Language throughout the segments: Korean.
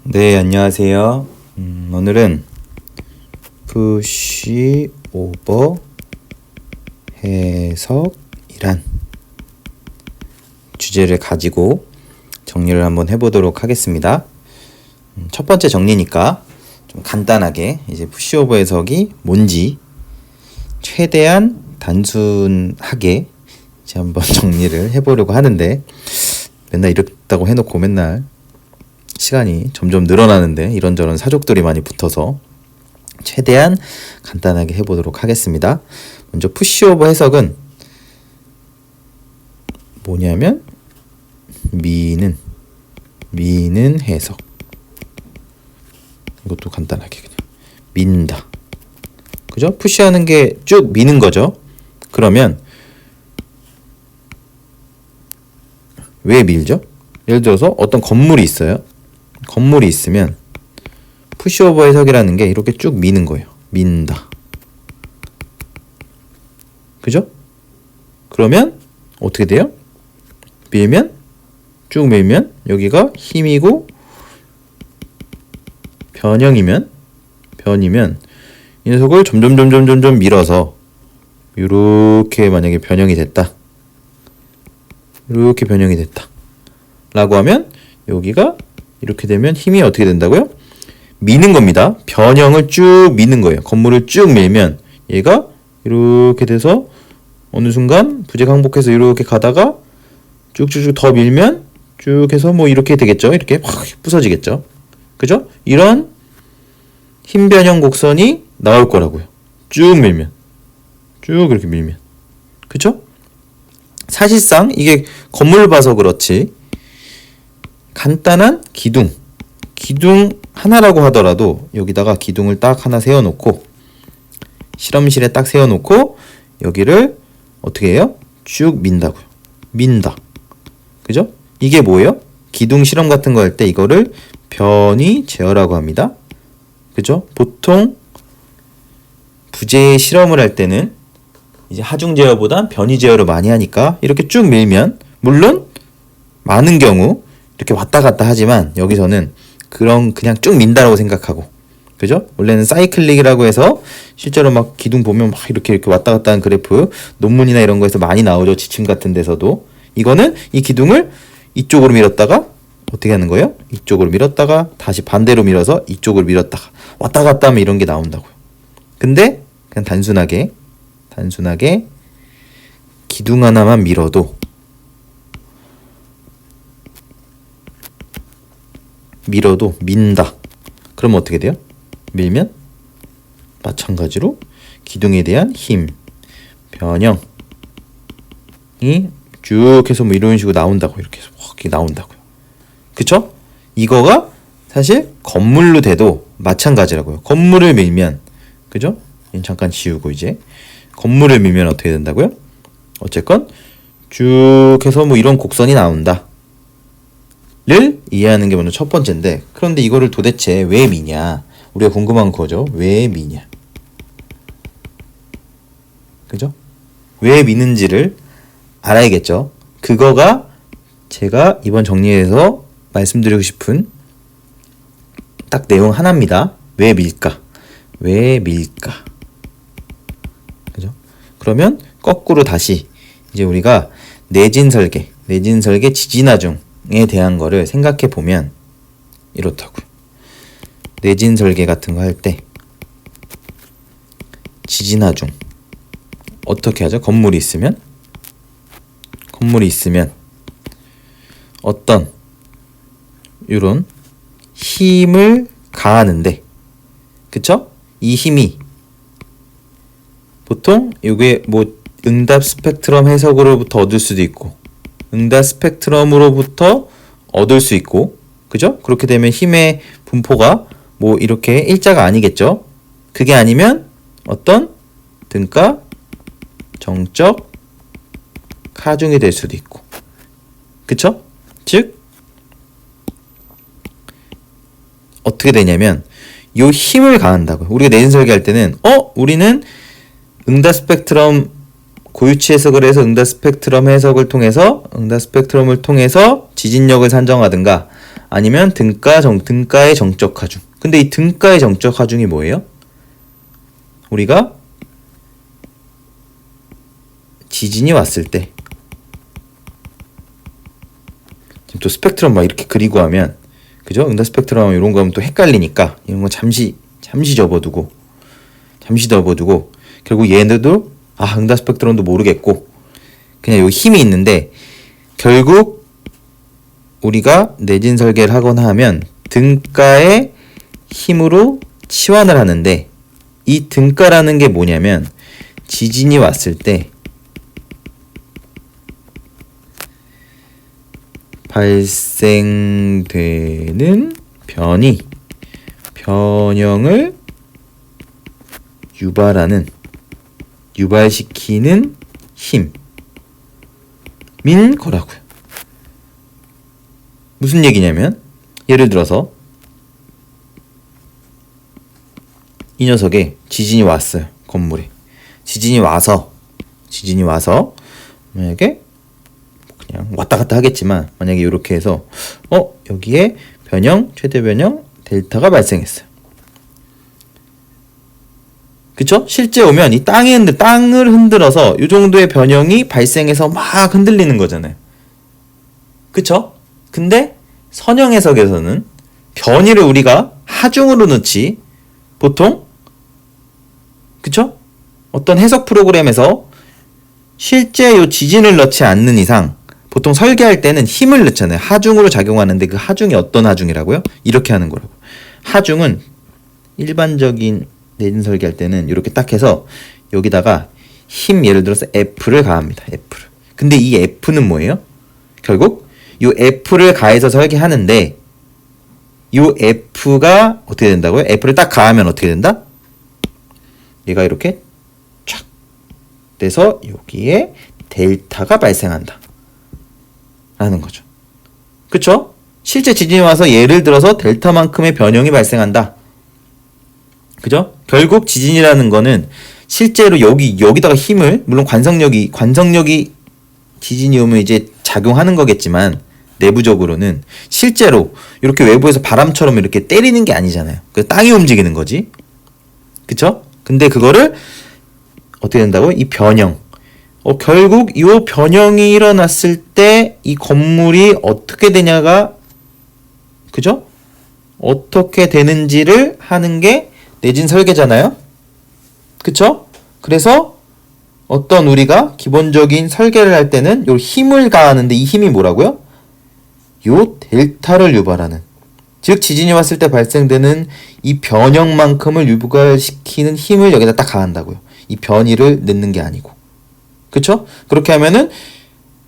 네, 안녕하세요. 오늘은 푸시오버 해석이란 주제를 가지고 정리를 한번 해보도록 하겠습니다. 첫 번째 정리니까 좀 간단하게 이제 푸시오버 해석이 뭔지 최대한 단순하게 이제 한번 정리를 해보려고 하는데, 맨날 이렇다고 해놓고 맨날 시간이 점점 늘어나는데 이런저런 사족들이 많이 붙어서 최대한 간단하게 해보도록 하겠습니다. 먼저 푸시오버 해석은 뭐냐면 미는 해석. 이것도 간단하게 그냥 민다. 그죠? 푸시하는 게 쭉 미는 거죠. 그러면 왜 밀죠? 예를 들어서 어떤 건물이 있어요. 건물이 있으면 푸시오버 해석이라는 게 이렇게 쭉 미는 거예요. 민다. 그죠? 그러면 어떻게 돼요? 쭉 밀면 여기가 힘이고 변이면 이 녀석을 점점 밀어서 이렇게 만약에 변형이 됐다. 이렇게 변형이 됐다. 라고 하면 여기가 이렇게 되면 힘이 어떻게 된다고요? 미는 겁니다. 변형을 쭉 미는 거예요. 건물을 쭉 밀면 얘가 이렇게 돼서 어느 순간 부재 항복해서 이렇게 가다가 쭉쭉쭉 더 밀면 쭉 해서 뭐 이렇게 되겠죠. 이렇게 확 부서지겠죠. 그죠? 이런 힘 변형 곡선이 나올 거라고요. 쭉 밀면. 쭉 이렇게 밀면. 그죠? 사실상 이게 건물 봐서 그렇지 간단한 기둥 하나라고 하더라도 여기다가 기둥을 딱 하나 세워놓고 실험실에 딱 세워놓고 여기를 어떻게 해요? 쭉 민다고요. 민다. 그죠? 이게 뭐예요? 기둥 실험 같은 거 할 때 이거를 변이 제어라고 합니다. 그죠? 보통 부재 실험을 할 때는 이제 하중 제어보단 변이 제어를 많이 하니까 이렇게 쭉 밀면, 물론 많은 경우 이렇게 왔다 갔다 하지만 여기서는 그냥 쭉 민다라고 생각하고, 그죠? 원래는 사이클릭이라고 해서 실제로 막 기둥 보면 막 이렇게 왔다 갔다 하는 그래프 논문이나 이런 거에서 많이 나오죠. 지침 같은 데서도. 이거는 이 기둥을 이쪽으로 밀었다가 어떻게 하는 거예요? 이쪽으로 밀었다가 다시 반대로 밀어서 이쪽으로 밀었다가 왔다 갔다 하면 이런 게 나온다고요. 근데 그냥 단순하게 기둥 하나만 밀어도 민다. 그러면 어떻게 돼요? 밀면 마찬가지로 기둥에 대한 힘, 변형이 쭉 해서 뭐 이런 식으로 나온다고, 이렇게 해서 확 나온다고요. 그쵸? 이거가 사실 건물로 돼도 마찬가지라고요. 건물을 밀면, 그죠? 잠깐 지우고 이제 건물을 밀면 어떻게 된다고요? 어쨌건 쭉 해서 뭐 이런 곡선이 나온다. 를 이해하는 게 먼저 첫 번째인데, 그런데 이거를 도대체 왜 미냐? 우리가 궁금한 거죠. 왜 미냐? 그죠? 왜 미는지를 알아야겠죠. 그거가 제가 이번 정리에서 말씀드리고 싶은 딱 내용 하나입니다. 왜 밀까? 그죠? 그러면 거꾸로 다시 이제 우리가 내진 설계, 지진하중에 대한 거를 생각해 보면 이렇다고요. 내진 설계 같은 거 할 때 지진하중 어떻게 하죠? 건물이 있으면 어떤 이런 힘을 가하는데, 그쵸? 이 힘이 보통 이게 뭐 응답 스펙트럼 해석으로부터 얻을 수도 있고 응답 스펙트럼으로부터 얻을 수 있고, 그죠? 그렇게 되면 힘의 분포가 뭐 이렇게 일자가 아니겠죠? 그게 아니면 어떤 등가 정적 하중이 될 수도 있고, 그쵸? 즉 어떻게 되냐면 요 힘을 가한다고요. 우리가 내진 설계할 때는 우리는 응답 스펙트럼 고유치 해석을 해서 응답 스펙트럼을 통해서 지진력을 산정하든가 아니면 등가의 정적 하중. 근데 이 등가의 정적 하중이 뭐예요? 우리가 지진이 왔을 때 지금 또 스펙트럼 막 이렇게 그리고 하면 그죠? 응답 스펙트럼 이런 거 하면 또 헷갈리니까 이런 거 잠시 접어두고 결국 얘네도 응답 스펙트럼도 모르겠고 그냥 요 힘이 있는데 결국 우리가 내진 설계를 하거나 하면 등가의 힘으로 치환을 하는데 이 등가라는 게 뭐냐면 지진이 왔을 때 발생되는 변형을 유발시키는 힘인 거라고요. 무슨 얘기냐면 예를 들어서 이 녀석에 지진이 왔어요. 건물에 지진이 와서 만약에 그냥 왔다 갔다 하겠지만 만약에 이렇게 해서 여기에 최대 변형 델타가 발생했어요. 그쵸? 실제 오면 이 땅을 흔들어서 이 정도의 변형이 발생해서 막 흔들리는 거잖아요. 그쵸? 근데 선형 해석에서는 변이를 우리가 하중으로 넣지 보통 그쵸? 어떤 해석 프로그램에서 실제 요 지진을 넣지 않는 이상 보통 설계할 때는 힘을 넣잖아요. 하중으로 작용하는데 그 하중이 어떤 하중이라고요? 이렇게 하는 거라고. 하중은 일반적인 내진 설계할 때는 이렇게 딱 해서 여기다가 힘 예를 들어서 F를 가합니다. F를. 근데 이 F는 뭐예요? 결국 이 F를 가해서 설계하는데 이 F가 어떻게 된다고요? F를 딱 가하면 어떻게 된다? 얘가 이렇게 촥 돼서 여기에 델타가 발생한다 라는 거죠. 그쵸? 실제 지진이 와서 예를 들어서 델타만큼의 변형이 발생한다. 그죠? 결국 지진이라는 거는 실제로 여기다가 힘을 물론 관성력이 지진이 오면 이제 작용하는 거겠지만 내부적으로는 실제로 이렇게 외부에서 바람처럼 이렇게 때리는 게 아니잖아요. 그 땅이 움직이는 거지. 그쵸? 근데 그거를 어떻게 된다고? 이 변형. 결국 이 변형이 일어났을 때 이 건물이 어떻게 되냐가 그죠? 어떻게 되는지를 하는 게 내진 설계잖아요. 그쵸? 그래서 어떤 우리가 기본적인 설계를 할 때는 요 힘을 가하는데 이 힘이 뭐라고요? 요 델타를 유발하는 즉 지진이 왔을 때 발생되는 이 변형만큼을 유발시키는 힘을 여기다 딱 가한다고요. 이 변이를 넣는 게 아니고. 그쵸? 그렇게 하면은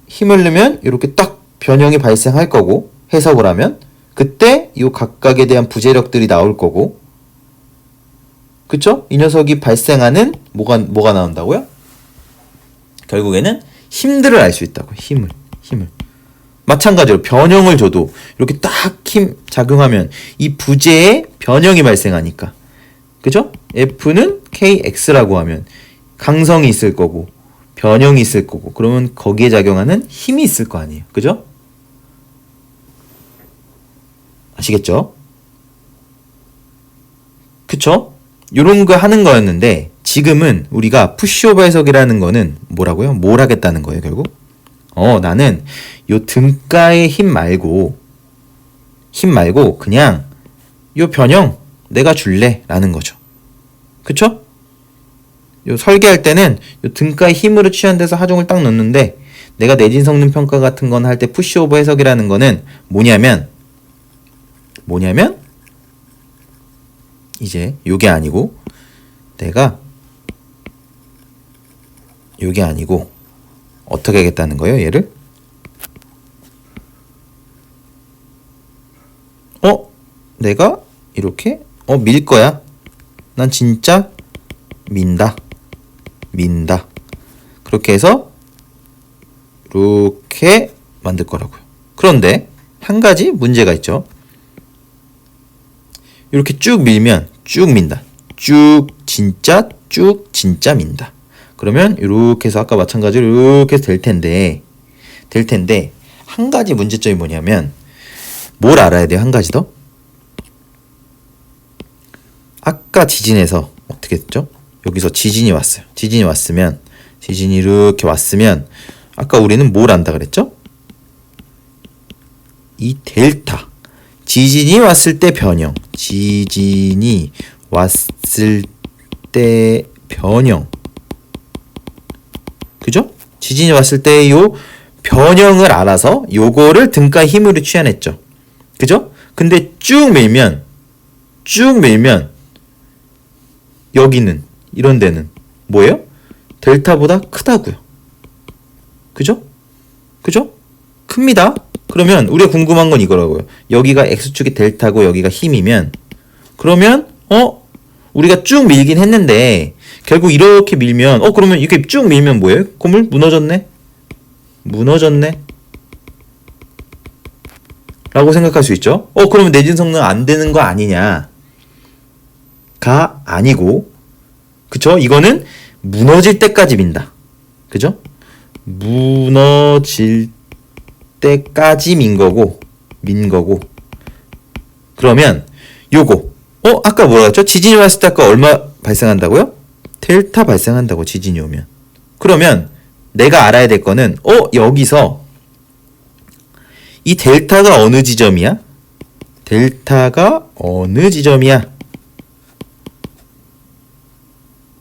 힘을 넣으면 이렇게 딱 변형이 발생할 거고 해석을 하면 그때 이 각각에 대한 부재력들이 나올 거고 그쵸? 이 녀석이 발생하는 뭐가 나온다고요? 결국에는 힘들을 알 수 있다고. 힘을. 마찬가지로 변형을 줘도 이렇게 딱 힘 작용하면 이 부재에 변형이 발생하니까. 그죠? F는 KX라고 하면 강성이 있을 거고 변형이 있을 거고 그러면 거기에 작용하는 힘이 있을 거 아니에요. 그죠? 아시겠죠? 그쵸? 요런 거 하는 거였는데 지금은 우리가 푸시오버 해석이라는 거는 뭐라고요? 뭘 하겠다는 거예요, 결국? 나는 요 등가의 힘 말고 그냥 요 변형 내가 줄래 라는 거죠. 그쵸? 요 설계할 때는 요 등가의 힘으로 취한돼서 하중을 딱 넣는데 내가 내진 성능 평가 같은 건 할 때 푸시오버 해석이라는 거는 뭐냐면 이제 요게 아니고 내가 요게 아니고 어떻게 하겠다는 거예요, 얘를? 내가 이렇게 밀 거야. 난 진짜 민다. 그렇게 해서 이렇게 만들 거라고요. 그런데 한 가지 문제가 있죠. 이렇게 쭉 밀면 쭉 민다. 쭉 진짜 민다. 그러면 이렇게 해서 아까 마찬가지로 이렇게 해서 될 텐데 한 가지 문제점이 뭐냐면 뭘 알아야 돼요? 한 가지 더. 아까 지진에서 어떻게 했죠? 여기서 지진이 왔어요. 지진이 이렇게 왔으면 아까 우리는 뭘 안다 그랬죠? 이 델타. 지진이 왔을 때 변형. 지진이 왔을 때 변형. 그죠? 지진이 왔을 때 요 변형을 알아서 요거를 등가의 힘으로 취해냈죠. 그죠? 근데 쭉 밀면 여기는 이런 데는 뭐예요? 델타보다 크다고요. 그죠? 큽니다. 그러면 우리가 궁금한 건 이거라고요. 여기가 x축이 델타고 여기가 힘이면 그러면 우리가 쭉 밀긴 했는데 결국 이렇게 밀면 그러면 이렇게 쭉 밀면 뭐예요? 고물 무너졌네 라고 생각할 수 있죠. 그러면 내진 성능 안 되는 거 아니냐가 아니고, 그쵸? 이거는 무너질 때까지 민다. 그죠? 무너질 때까지 민 거고 그러면 요거 아까 뭐라 했죠? 지진이 왔을 때 아까 얼마 발생한다고요? 델타 발생한다고. 지진이 오면. 그러면 내가 알아야 될 거는 여기서 이 델타가 어느 지점이야?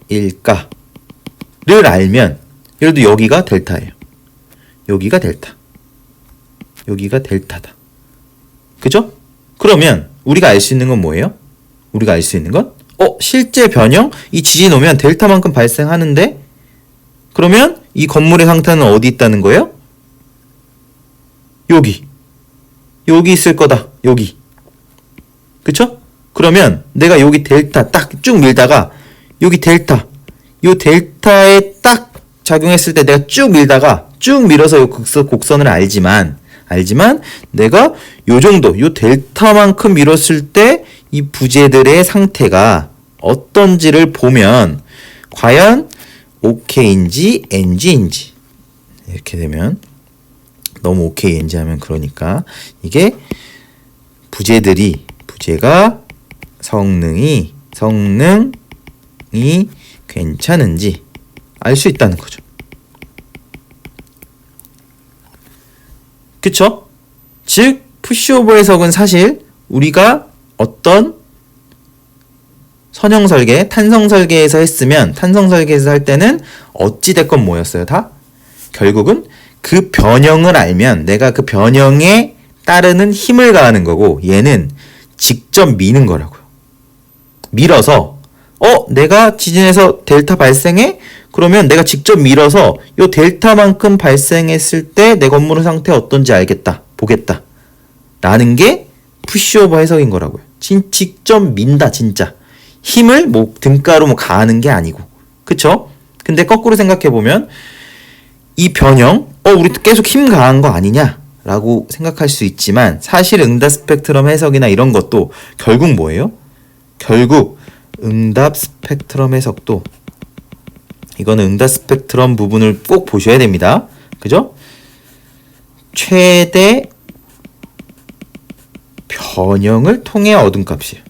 일까를 알면, 예를 들어 여기가 델타예요. 여기가 델타다. 그죠? 그러면 우리가 알 수 있는 건 뭐예요? 실제 변형? 이 지진 오면 델타만큼 발생하는데, 그러면 이 건물의 상태는 어디 있다는 거예요? 여기 있을 거다. 여기. 그쵸? 그러면 내가 여기 델타 딱 쭉 밀다가 여기 델타, 요 델타에 딱 작용했을 때 내가 쭉 밀어서 요 곡선을 알지만 내가 요 정도, 요 델타만큼 밀었을 때 이 부재들의 상태가 어떤지를 보면 과연 OK인지 NG인지, 이렇게 되면 너무 OK, NG 하면 그러니까 이게 부재가 성능이 괜찮은지 알 수 있다는 거죠. 그쵸? 즉 푸시오버 해석은 사실 우리가 어떤 선형 설계, 탄성 설계에서 할 때는 어찌됐건 뭐였어요? 다? 결국은 그 변형을 알면 내가 그 변형에 따르는 힘을 가하는 거고, 얘는 직접 미는 거라고요. 밀어서 내가 지진에서 델타 발생해? 그러면 내가 직접 밀어서 요 델타만큼 발생했을 때 내 건물의 상태 어떤지 보겠다 라는 게 푸시오버 해석인 거라고요. 직접 민다. 진짜 힘을 등가로 가하는 게 아니고. 그쵸? 근데 거꾸로 생각해보면 이 변형 우리 계속 힘 가한 거 아니냐 라고 생각할 수 있지만, 사실 응답 스펙트럼 해석이나 이런 것도 결국 뭐예요? 결국 응답 스펙트럼 해석도, 이거는 응답 스펙트럼 부분을 꼭 보셔야 됩니다. 그죠? 최대 변형을 통해 얻은 값이에요.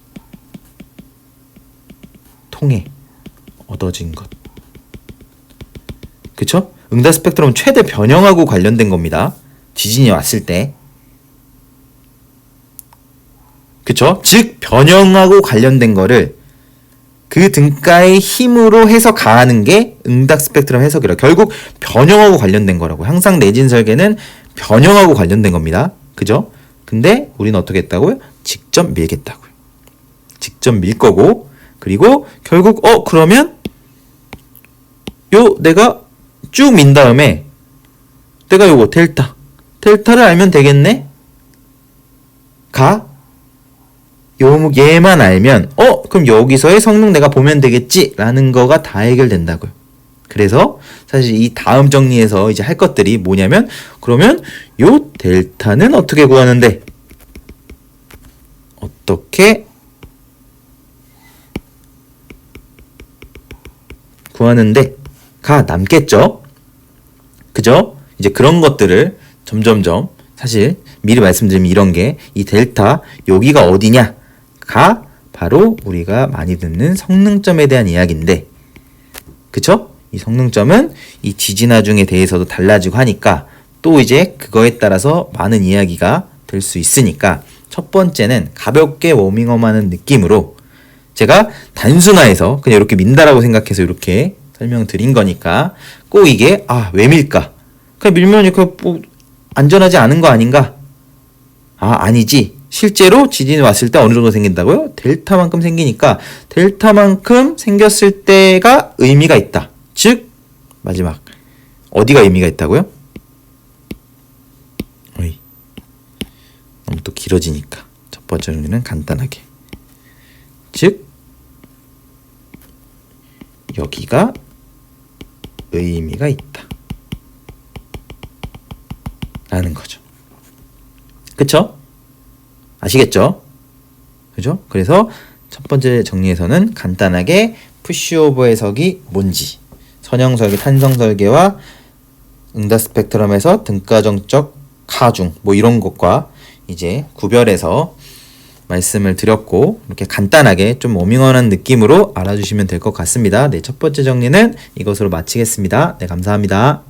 통해 얻어진 것. 그쵸? 응답 스펙트럼은 최대 변형하고 관련된 겁니다. 지진이 왔을 때. 그쵸? 즉 변형하고 관련된 거를 그 등가의 힘으로 해서 가하는 게 응답 스펙트럼 해석이라. 결국 변형하고 관련된 거라고. 항상 내진 설계는 변형하고 관련된 겁니다. 그죠? 근데 우리는 어떻게 했다고요? 직접 밀겠다고요. 직접 밀 거고, 그리고 결국 그러면 내가 쭉 민 다음에 내가 요거 델타를 알면 되겠네? 얘만 알면 그럼 여기서의 성능 내가 보면 되겠지 라는 거가 다 해결된다고요. 그래서 사실 이 다음 정리에서 이제 할 것들이 뭐냐면, 그러면 요 델타는 어떻게 구하는데 가 남겠죠. 그죠? 이제 그런 것들을 점점점 사실 미리 말씀드리면 이런 게 이 델타 여기가 어디냐가 바로 우리가 많이 듣는 성능점에 대한 이야기인데, 그쵸? 이 성능점은 이 지진화중에 대해서도 달라지고 하니까 또 이제 그거에 따라서 많은 이야기가 될 수 있으니까 첫 번째는 가볍게 워밍업하는 느낌으로 제가 단순화해서 그냥 이렇게 민다라고 생각해서 이렇게 설명드린 거니까 꼭 이게 왜 밀까? 그냥 밀면 이렇게 뭐 안전하지 않은 거 아닌가? 아니지. 실제로 지진이 왔을 때 어느 정도 생긴다고요? 델타만큼 생기니까 델타만큼 생겼을 때가 의미가 있다. 즉 마지막 어디가 의미가 있다고요? 너무 또 길어지니까 첫 번째 정리는 간단하게, 즉 여기가 의미가 있다 라는 거죠. 그쵸? 아시겠죠? 그죠? 그래서 첫 번째 정리에서는 간단하게 푸시오버 해석이 뭔지, 선형 설계, 탄성 설계와 응답 스펙트럼에서 등가정적 하중 뭐 이런 것과 이제 구별해서 말씀을 드렸고, 이렇게 간단하게 좀 워밍업하는 느낌으로 알아주시면 될 것 같습니다. 네, 첫 번째 정리는 이것으로 마치겠습니다. 네, 감사합니다.